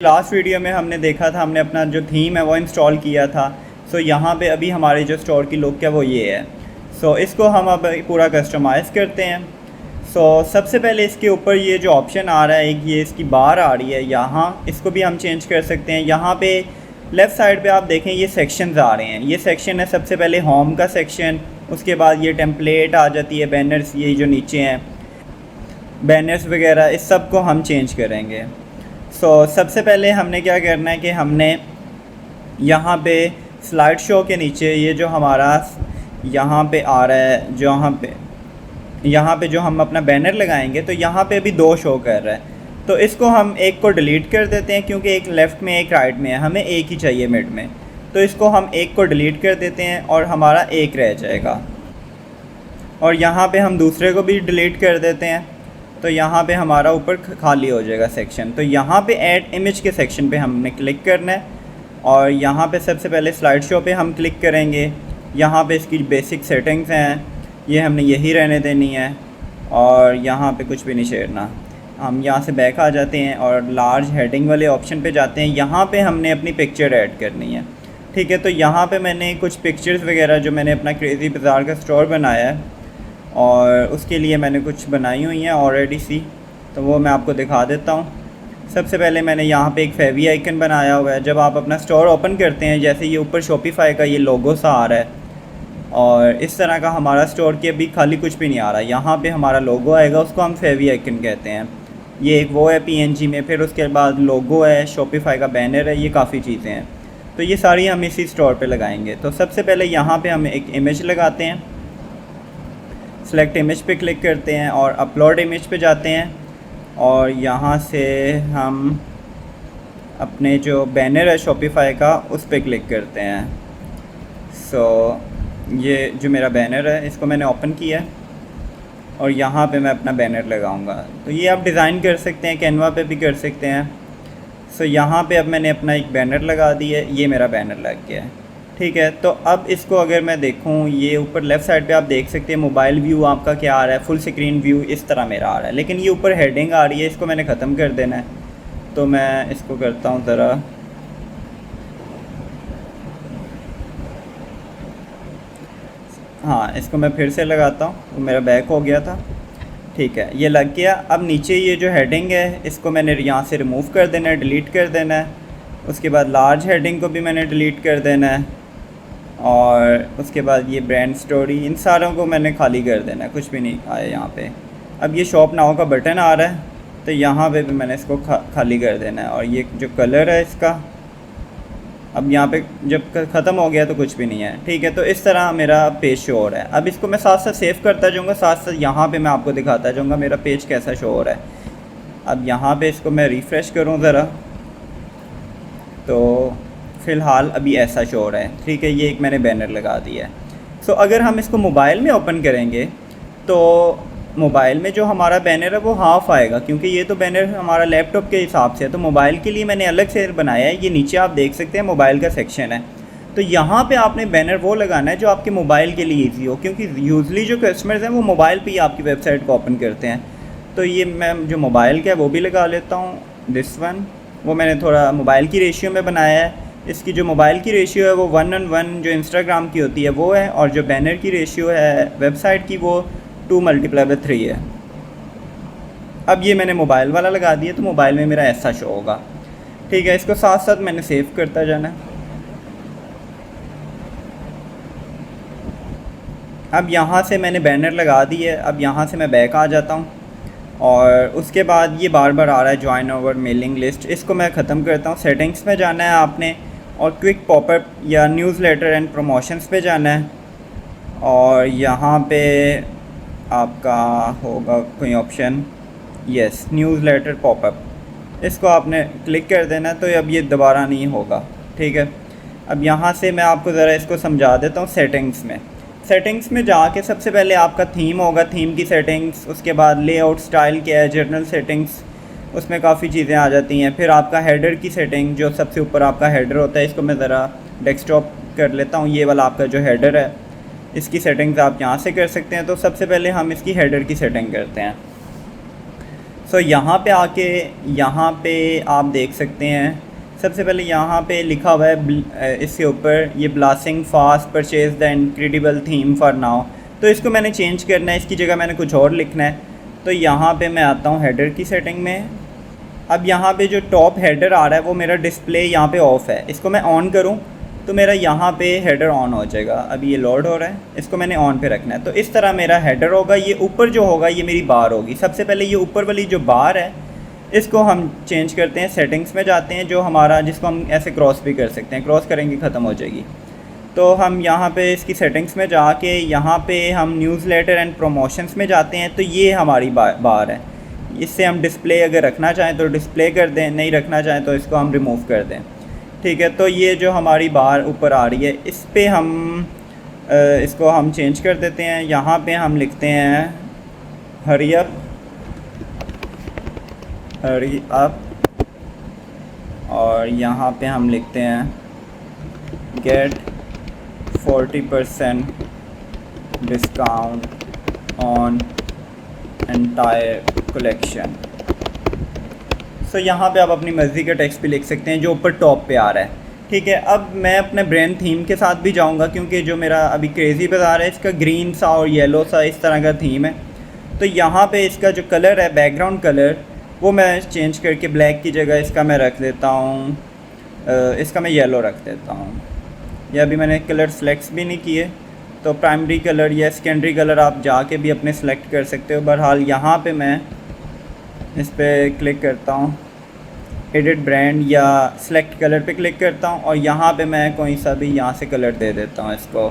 Last video में हमने देखा था, हमने अपना जो थीम है वो इंस्टॉल किया था। सो यहाँ पे अभी हमारे जो स्टोर की लुक है वो ये है। सो इसको हम अब पूरा कस्टमाइज़ करते हैं। सो सबसे पहले इसके ऊपर ये जो ऑप्शन आ रहा है, एक ये इसकी बार आ रही है यहाँ, इसको भी हम चेंज कर सकते हैं। यहाँ पे लेफ़्ट साइड पे आप देखें ये सेक्शंस आ रहे हैं। ये सेक्शन है सबसे पहले होम का सेक्शन, उसके बाद ये टेम्पलेट आ जाती है, बैनर्स ये जो नीचे हैं बैनर्स वगैरह, इस सब को हम चेंज करेंगे। सबसे पहले हमने क्या करना है कि हमने यहाँ पे स्लाइड शो के नीचे ये जो हमारा यहाँ पे आ रहा है, यहाँ पे जो हम अपना बैनर लगाएंगे, तो यहाँ पे अभी दो शो कर रहा है। तो इसको हम एक को डिलीट कर देते हैं, क्योंकि एक लेफ़्ट में एक राइट में है, हमें एक ही चाहिए मिड में। तो इसको हम एक को डिलीट कर देते हैं और हमारा एक रह जाएगा। और यहाँ पे हम दूसरे को भी डिलीट कर देते हैं, तो यहाँ पे हमारा ऊपर खाली हो जाएगा सेक्शन। तो यहाँ पे ऐड इमेज के सेक्शन पे हमने क्लिक करना है और यहाँ पे सबसे पहले स्लाइड शो पे हम क्लिक करेंगे। यहाँ पे इसकी बेसिक सेटिंग्स हैं, ये हमने यही रहने देनी है और यहाँ पे कुछ भी नहीं छेड़ना। हम यहाँ से बैक आ जाते हैं और लार्ज हेडिंग वाले ऑप्शन पे जाते हैं। यहाँ पे हमने अपनी पिक्चर ऐड करनी है, ठीक है। तो यहाँ पे मैंने कुछ पिक्चर्स वगैरह जो मैंने अपना क्रेज़ी बाज़ार का स्टोर बनाया है और उसके लिए मैंने कुछ बनाई हुई हैं ऑलरेडी सी, तो वो मैं आपको दिखा देता हूँ। सबसे पहले मैंने यहाँ पे एक फेवी आइकन बनाया हुआ है। जब आप अपना स्टोर ओपन करते हैं, जैसे ये ऊपर शॉपिफाई का ये लोगो सा आ रहा है और इस तरह का हमारा स्टोर की अभी खाली कुछ भी नहीं आ रहा। यहाँ पे हमारा लोगो आएगा, उसको हम फेवी आइकन कहते हैं। ये एक वो है PNG में, फिर उसके बाद लोगो है, शॉपिफाई का बैनर है, ये काफ़ी चीज़ें हैं। तो ये सारी हम इसी स्टोर पर लगाएँगे। तो सबसे पहले यहाँ पर हम एक इमेज लगाते हैं, सेलेक्ट इमेज पे क्लिक करते हैं और अपलोड इमेज पे जाते हैं और यहाँ से हम अपने जो बैनर है शॉपिफाई का उस पे क्लिक करते हैं। ये जो मेरा बैनर है इसको मैंने ओपन किया है और यहाँ पे मैं अपना बैनर लगाऊंगा। तो ये आप डिज़ाइन कर सकते हैं, कैनवा पे भी कर सकते हैं। यहाँ पे अब मैंने अपना एक बैनर लगा दिया है, ये मेरा बैनर लग गया है, ठीक है। तो अब इसको अगर मैं देखूँ, ये ऊपर लेफ़्ट साइड पे आप देख सकते हैं मोबाइल व्यू आपका क्या आ रहा है, फुल स्क्रीन व्यू इस तरह मेरा आ रहा है। लेकिन ये ऊपर हेडिंग आ रही है, इसको मैंने ख़त्म कर देना है। तो मैं इसको करता हूँ ज़रा, हाँ इसको मैं फिर से लगाता हूँ, तो मेरा बैक हो गया था, ठीक है, ये लग गया। अब नीचे ये जो हेडिंग है इसको मैंने यहाँ से रिमूव कर देना है, डिलीट कर देना है। उसके बाद लार्ज हेडिंग को भी मैंने डिलीट कर देना है और उसके बाद ये ब्रांड स्टोरी, इन सारों को मैंने खाली कर देना है, कुछ भी नहीं आया यहाँ पे। अब ये शॉप नाउ का बटन आ रहा है, तो यहाँ पे भी मैंने इसको खाली कर देना है। और ये जो कलर है इसका, अब यहाँ पे जब ख़त्म हो गया तो कुछ भी नहीं है, ठीक है। तो इस तरह मेरा पेज शो हो रहा है। अब इसको मैं साथ साथ सेव करता जाऊँगा, साथ साथ यहाँ पर मैं आपको दिखाता जाऊँगा मेरा पेज कैसा शो हो रहा है। अब यहाँ पर इसको मैं रिफ़्रेश करूँ ज़रा, तो फ़िलहाल अभी ऐसा शो हो रहा है, ठीक है। ये एक मैंने बैनर लगा दिया है। अगर हम इसको मोबाइल में ओपन करेंगे तो मोबाइल में जो हमारा बैनर है वो हाफ़ आएगा, क्योंकि ये तो बैनर हमारा लैपटॉप के हिसाब से है। तो मोबाइल के लिए मैंने अलग से बनाया है। ये नीचे आप देख सकते हैं मोबाइल का सेक्शन है। तो यहाँ पे आपने बैनर वो लगाना है जो आपके मोबाइल के लिए ईजी हो, क्योंकि यूजली जो कस्टमर्स हैं वो मोबाइल पर ही आपकी वेबसाइट को ओपन करते हैं। तो ये मैं जो मोबाइल का है वो भी लगा लेता हूँ, दिस वन। वो मैंने थोड़ा मोबाइल की रेशियो में बनाया है। इसकी जो मोबाइल की रेशियो है वो 1:1 जो इंस्टाग्राम की होती है वो है, और जो बैनर की रेशियो है वेबसाइट की वो 2×3 है। अब ये मैंने मोबाइल वाला लगा दिया, तो मोबाइल में मेरा ऐसा शो होगा, ठीक है। इसको साथ साथ मैंने सेव करता जाना है। अब यहाँ से मैंने बैनर लगा दी है। अब यहाँ से मैं बैक आ जाता हूँ और उसके बाद ये बार बार आ रहा है जॉइन ओवर मेलिंग लिस्ट, इसको मैं ख़त्म करता हूँ। सेटिंग्स में जाना है आपने और क्विक पॉपअप या न्यूज़लेटर एंड प्रमोशंस पे जाना है और यहाँ पे आपका होगा कोई ऑप्शन, यस न्यूज़लेटर पॉपअप, इसको आपने क्लिक कर देना। तो अब ये दोबारा नहीं होगा, ठीक है। अब यहाँ से मैं आपको ज़रा इसको समझा देता हूँ। सेटिंग्स में जाके सबसे पहले आपका थीम होगा, थीम की सेटिंग्स, उसके बाद लेआउट स्टाइल क्या है, जर्नल सेटिंग्स, उसमें काफ़ी चीज़ें आ जाती हैं। फिर आपका हेडर की सेटिंग, जो सबसे ऊपर आपका हेडर होता है, इसको मैं ज़रा डेस्कटॉप कर लेता हूँ। ये वाला आपका जो हेडर है इसकी सेटिंग्स आप यहाँ से कर सकते हैं। तो सबसे पहले हम इसकी हेडर की सेटिंग करते हैं। सो यहाँ पे आके यहाँ पे आप देख सकते हैं, सबसे पहले यहाँ पे लिखा हुआ है इसके ऊपर ये blasting fast purchase the incredible theme for now. तो इसको मैंने चेंज करना है, इसकी जगह मैंने कुछ और लिखना है। तो यहाँ पे मैं आता हूँ हेडर की सेटिंग में। अब यहाँ पे जो टॉप हेडर आ रहा है वो मेरा डिस्प्ले यहाँ पे ऑफ़ है, इसको मैं ऑन करूँ तो मेरा यहाँ पे हेडर ऑन हो जाएगा। अभी ये लोड हो रहा है, इसको मैंने ऑन पे रखना है। तो इस तरह मेरा हेडर होगा, ये ऊपर जो होगा ये मेरी बार होगी। सबसे पहले ये ऊपर वाली जो बार है इसको हम चेंज करते हैं, सेटिंग्स में जाते हैं, जो हमारा जिसको हम ऐसे क्रॉस भी कर सकते हैं, क्रॉस करेंगे ख़त्म हो जाएगी। तो हम यहाँ पे इसकी सेटिंग्स में जाके यहाँ पे हम न्यूज़लेटर एंड प्रमोशंस में जाते हैं। तो ये हमारी बार है, इससे हम डिस्प्ले अगर रखना चाहें तो डिस्प्ले कर दें, नहीं रखना चाहें तो इसको हम रिमूव कर दें। ठीक है, तो ये जो हमारी बार ऊपर आ रही है इस पे हम इसको हम चेंज कर देते हैं। यहाँ पे हम लिखते हैं हरी अप और यहाँ पे हम लिखते हैं get 40% discount on entire collection. So यहाँ पे आप अपनी मर्ज़ी का टेक्स्ट भी लिख सकते हैं जो ऊपर टॉप पे आ रहा है। ठीक है, अब मैं अपने ब्रांड थीम के साथ भी जाऊँगा, क्योंकि जो मेरा अभी क्रेज़ी बाज़ार है इसका ग्रीन सा और येलो सा इस तरह का थीम है। तो यहाँ पे इसका जो कलर है, बैकग्राउंड कलर, वो मैं चेंज करके ब्लैक की जगह इसका मैं रख देता हूँ, इसका मैं येलो रख देता हूँ। या अभी मैंने कलर सेलेक्ट भी नहीं किए, तो प्राइमरी कलर या सेकेंडरी कलर आप जाके भी अपने सेलेक्ट कर सकते हो। बहरहाल यहाँ पे मैं इस पर क्लिक करता हूँ, एडिट ब्रांड या सेलेक्ट कलर पे क्लिक करता हूँ और यहाँ पे मैं कोई सा भी यहाँ से कलर दे देता हूँ इसको।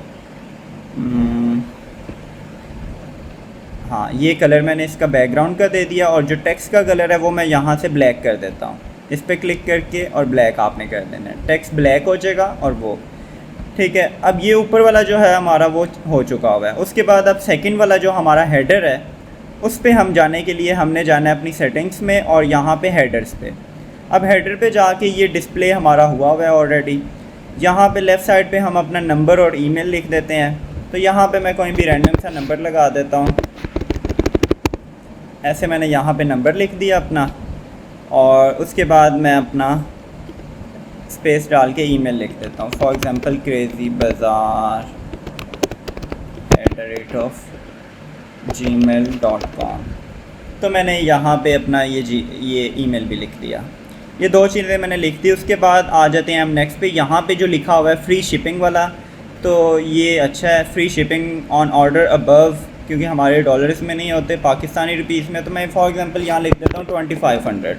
हाँ, ये कलर मैंने इसका बैकग्राउंड का दे दिया और जो टेक्स्ट का कलर है वो मैं यहाँ से ब्लैक कर देता हूँ। इस पर क्लिक करके और ब्लैक आपने कर देना है, टेक्स्ट ब्लैक हो जाएगा और वो ठीक है। अब ये ऊपर वाला जो है हमारा वो हो चुका हुआ है। उसके बाद अब सेकंड वाला जो हमारा हेडर है उस पे हम जाने के लिए हमने जाना है अपनी सेटिंग्स में और यहाँ पे हेडर्स पे। अब हेडर पे जाके ये डिस्प्ले हमारा हुआ है ऑलरेडी। यहाँ पे लेफ़्ट साइड पे हम अपना नंबर और ईमेल लिख देते हैं। तो यहाँ पे मैं कोई भी रैंडम सा नंबर लगा देता हूँ, ऐसे मैंने यहाँ पे नंबर लिख दिया अपना और उसके बाद मैं अपना स्पेस डाल के ईमेल लिख देता हूँ। For example crazybazaar@gmail.com। तो मैंने यहाँ पे अपना ये ईमेल भी लिख दिया। ये दो चीज़ें मैंने लिख दी। उसके बाद आ जाते हैं हम नेक्स्ट पे। यहाँ पे जो लिखा हुआ है फ्री शिपिंग वाला, तो ये अच्छा है, free shipping on order above, क्योंकि हमारे डॉलर्स में नहीं होते, पाकिस्तानी रुपीज़ में। तो मैं फॉर एग्ज़ाम्पल यहाँ लिख देता हूँ 2500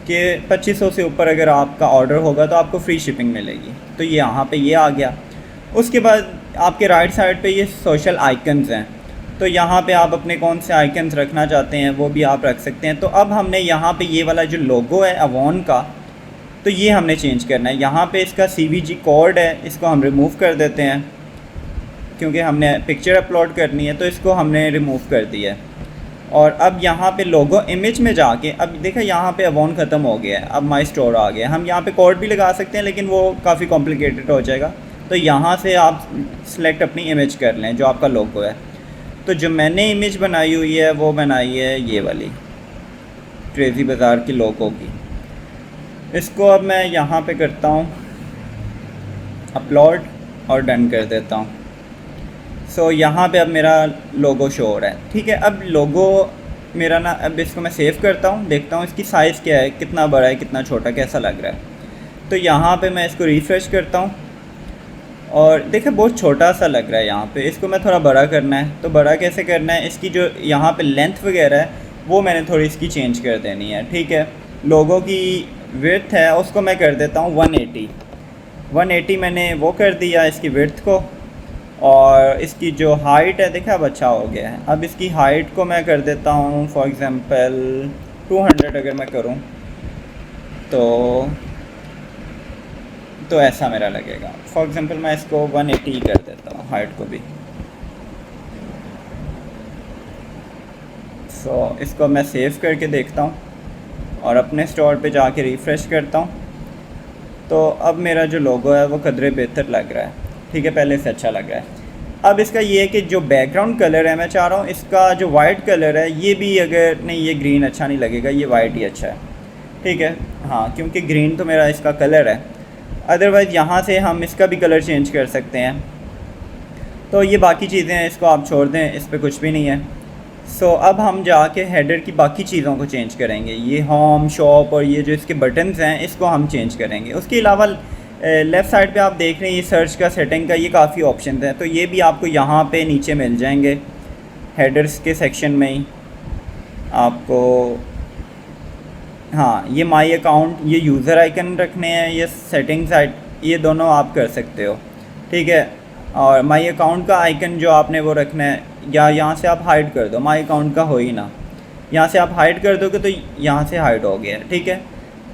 कि 2500 से ऊपर अगर आपका ऑर्डर होगा तो आपको फ्री शिपिंग मिलेगी। तो ये यहाँ पे ये आ गया। उसके बाद आपके राइट साइड पे ये सोशल आइकन्स हैं, तो यहाँ पे आप अपने कौन से आइकन्स रखना चाहते हैं वो भी आप रख सकते हैं। तो अब हमने यहाँ पे ये वाला जो लोगो है अवॉन का, तो ये हमने चेंज करना है। यहाँ पे इसका CVG कोड है, इसको हम रिमूव कर देते हैं क्योंकि हमने पिक्चर अपलोड करनी है, तो इसको हमने रिमूव कर दिया है। और अब यहाँ पे लोगो इमेज में जाके अब देखा यहाँ पे अवॉन ख़त्म हो गया है, अब माई स्टोर आ गया। हम यहाँ पे कोड भी लगा सकते हैं लेकिन वो काफ़ी कॉम्प्लिकेटेड हो जाएगा। तो यहाँ से आप सेलेक्ट अपनी इमेज कर लें जो आपका लोगो है। तो जो मैंने इमेज बनाई हुई है वो बनाई है ये वाली क्रेज़ी बाज़ार की लोगो की। इसको अब मैं यहाँ पे करता हूँ अपलोड और डन कर देता हूँ। सो यहाँ पे अब मेरा लोगो शो हो रहा है। ठीक है, अब लोगो मेरा ना, अब इसको मैं सेव करता हूँ, देखता हूँ इसकी साइज़ क्या है, कितना बड़ा है, कितना छोटा, कैसा लग रहा है। तो यहाँ पे मैं इसको रिफ़्रेश करता हूँ और देखिए बहुत छोटा सा लग रहा है यहाँ पे। इसको मैं थोड़ा बड़ा करना है, तो बड़ा कैसे करना है, इसकी जो यहाँ पे लेंथ वगैरह है वो मैंने थोड़ी इसकी चेंज कर देनी है। ठीक है, लोगो की विड्थ है उसको मैं कर देता हूँ 180 मैंने वो कर दिया इसकी विड्थ को। और इसकी जो हाइट है देखा अब अच्छा हो गया है। अब इसकी हाइट को मैं कर देता हूँ फॉर एग्ज़ाम्पल 200 अगर मैं करूँ तो ऐसा मेरा लगेगा। फॉर एग्ज़ाम्पल मैं इसको 180 कर देता हूँ हाइट को भी। सो इसको मैं सेव करके देखता हूँ और अपने स्टोर पे जाके रिफ़्रेश करता हूँ। तो अब मेरा जो लोगो है वो कदरे बेहतर लग रहा है। ठीक है, पहले से अच्छा लग रहा है। अब इसका ये है कि जो बैकग्राउंड कलर है, मैं चाह रहा हूँ इसका जो वाइट कलर है ये भी, अगर नहीं ये ग्रीन अच्छा नहीं लगेगा, ये वाइट ही अच्छा है, ठीक है। हाँ, क्योंकि ग्रीन तो मेरा इसका कलर है। अदरवाइज़ यहाँ से हम इसका भी कलर चेंज कर सकते हैं। तो ये बाकी चीज़ें हैं, इसको आप छोड़ दें, इस पर कुछ भी नहीं है। सो अब हम जाके हेडर की बाकी चीज़ों को चेंज करेंगे। ये होम, शॉप और ये जो इसके बटन्स हैं इसको हम चेंज करेंगे। उसके अलावा लेफ़्ट साइड पे आप देख रहे हैं ये सर्च का, सेटिंग का, ये काफ़ी ऑप्शन हैं, तो ये भी आपको यहाँ पे नीचे मिल जाएंगे हेडर्स के सेक्शन में ही आपको। हाँ, ये माई अकाउंट, ये यूज़र आइकन रखने हैं, ये सेटिंग्स, ये दोनों आप कर सकते हो, ठीक है। और माई अकाउंट का आइकन जो आपने वो रखना है, या यहाँ से आप हाइड कर दो, माई अकाउंट का हो ही ना, यहाँ से आप हाइड कर दोगे तो यहाँ से हाइड हो गया, ठीक है।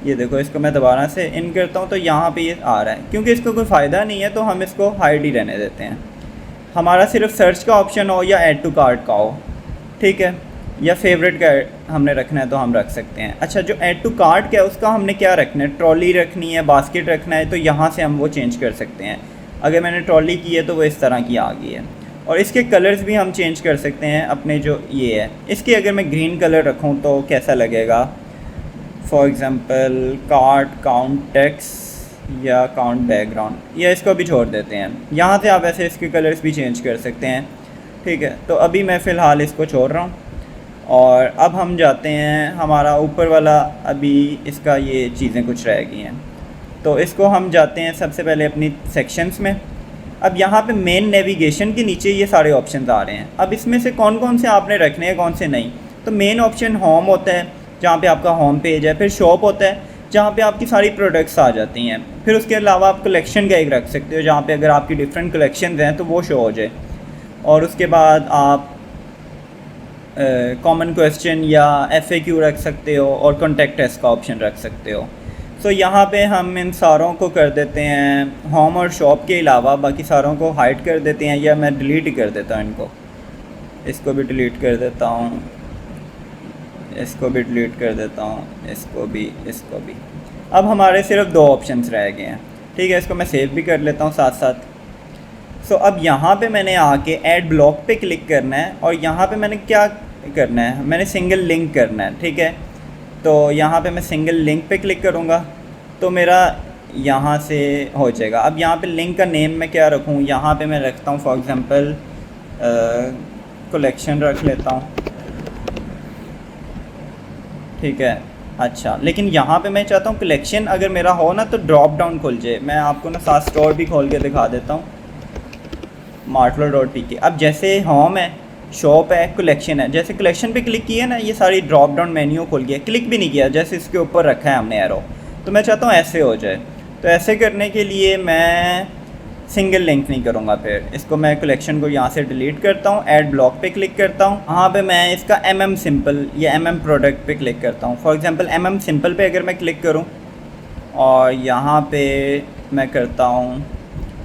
ये देखो, इसको मैं दोबारा से इन करता हूँ तो यहाँ पे ये आ रहा है, क्योंकि इसको कोई फ़ायदा नहीं है तो हम इसको हाइड ही रहने देते हैं। हमारा सिर्फ सर्च का ऑप्शन हो या ऐड टू कार्ट का हो, ठीक है, या फेवरेट का हमने रखना है तो हम रख सकते हैं। अच्छा, जो ऐड टू कार्ट का है उसका हमने क्या रखना है, ट्रॉली रखनी है, बास्केट रखना है, तो यहाँ से हम वो चेंज कर सकते हैं। अगर मैंने ट्रॉली की है तो वो इस तरह की आ गई है। और इसके कलर्स भी हम चेंज कर सकते हैं अपने, जो ये है इसके, अगर मैं ग्रीन कलर रखूँ तो कैसा लगेगा। For example cart count text या काउंट बैकग्राउंड, या इसको भी छोड़ देते हैं। यहाँ से आप ऐसे इसके कलर्स भी चेंज कर सकते हैं, ठीक है। तो अभी मैं फ़िलहाल इसको छोड़ रहा हूँ और अब हम जाते हैं, हमारा ऊपर वाला अभी इसका ये चीज़ें कुछ रह गई हैं, तो इसको हम जाते हैं सबसे पहले अपनी सेक्शंस में। अब यहाँ पे मेन नेविगेशन के नीचे ये सारे ऑप्शंस आ रहे हैं। अब इसमें से कौन कौन से आपने रखने हैं, कौन से नहीं। तो मेन ऑप्शन होम होता है, जहाँ पे आपका होम पेज है। फिर शॉप होता है, जहाँ पे आपकी सारी प्रोडक्ट्स आ जाती हैं। फिर उसके अलावा आप कलेक्शन का एक रख सकते हो, जहाँ पे अगर आपकी डिफरेंट कलेक्शंस हैं तो वो शो हो जाए। और उसके बाद आप कॉमन क्वेश्चन या FAQ रख सकते हो, और कॉन्टेक्ट अस का ऑप्शन रख सकते हो। तो यहाँ पे हम इन सारों को कर देते हैं, होम और शॉप के अलावा बाकी सारों को हाइड कर देते हैं, या मैं डिलीट ही कर देता हूँ इनको। इसको भी डिलीट कर देता हूँ, इसको भी डिलीट कर देता हूँ, इसको भी, इसको भी। अब हमारे सिर्फ 2 ऑप्शंस रह गए हैं, ठीक है। इसको मैं सेव भी कर लेता हूँ साथ साथ। सो अब यहाँ पे मैंने आके ऐड ब्लॉक पे क्लिक करना है, और यहाँ पे मैंने क्या करना है, मैंने सिंगल लिंक करना है, ठीक है। तो यहाँ पे मैं सिंगल लिंक पे क्लिक करूँगा तो मेरा यहाँ से हो जाएगा। अब यहाँ पे लिंक का नेम मैं क्या रखूँ, यहाँ पे मैं रखता हूँ फॉर एग्ज़ाम्पल कलेक्शन रख लेता हूँ, ठीक है। अच्छा, लेकिन यहाँ पे मैं चाहता हूँ कलेक्शन अगर मेरा हो ना तो ड्रॉप डाउन खुल जाए। मैं आपको ना साथ स्टोर भी खोल के दिखा देता हूँ, martlo.pk। अब जैसे होम है, शॉप है, कलेक्शन है, जैसे कलेक्शन पे क्लिक किया ना, ये सारी ड्रॉप डाउन मेन्यू खुल गया। क्लिक भी नहीं किया, जैसे इसके ऊपर रखा है हमने एरो। तो मैं चाहता हूँ ऐसे हो जाए। तो ऐसे करने के लिए मैं सिंगल लिंक नहीं करूँगा, फिर इसको मैं कलेक्शन को यहाँ से डिलीट करता हूँ, ऐड ब्लॉक पे क्लिक करता हूँ। यहाँ पे मैं इसका सिंपल या प्रोडक्ट पे क्लिक करता हूँ। फॉर एग्ज़ाम्पल सिंपल पे अगर मैं क्लिक करूँ और यहाँ पे मैं करता हूँ,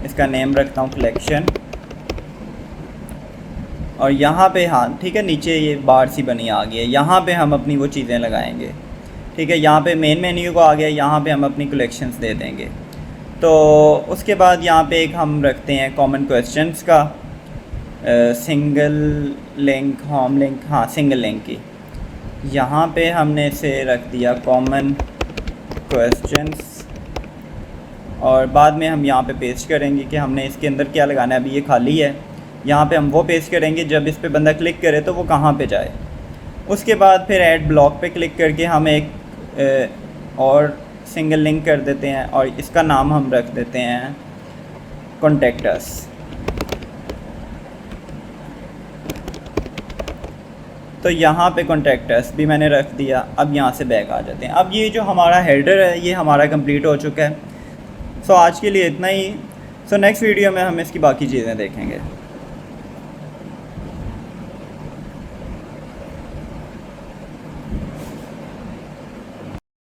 इसका नेम रखता हूँ कलेक्शन, और यहाँ पे हाँ ठीक है, नीचे ये बार सी बनी आ गई है, यहाँ पे हम अपनी वो चीज़ें लगाएंगे, ठीक है। यहाँ पे मेन मेन्यू को आ गया, यहाँ पे हम अपनी कलेक्शंस दे देंगे। तो उसके बाद यहाँ पे एक हम रखते हैं कॉमन क्वेश्चंस का, सिंगल लिंक, होम लिंक, हाँ सिंगल लिंक की। यहाँ पे हमने इसे रख दिया कॉमन क्वेश्चंस, और बाद में हम यहाँ पे पेस्ट करेंगे कि हमने इसके अंदर क्या लगाना है। अभी ये खाली है, यहाँ पे हम वो पेस्ट करेंगे, जब इस पे बंदा क्लिक करे तो वो कहाँ पे जाए। उसके बाद फिर ऐड ब्लॉक पे क्लिक करके हम एक और सिंगल लिंक कर देते हैं, और इसका नाम हम रख देते हैं कॉन्टेक्ट अस। तो यहाँ पे कॉन्टेक्ट अस भी मैंने रख दिया। अब यहाँ से बैक आ जाते हैं। अब ये जो हमारा हेडर है ये हमारा कंप्लीट हो चुका है। सो आज के लिए इतना ही। सो नेक्स्ट वीडियो में हम इसकी बाकी चीज़ें देखेंगे।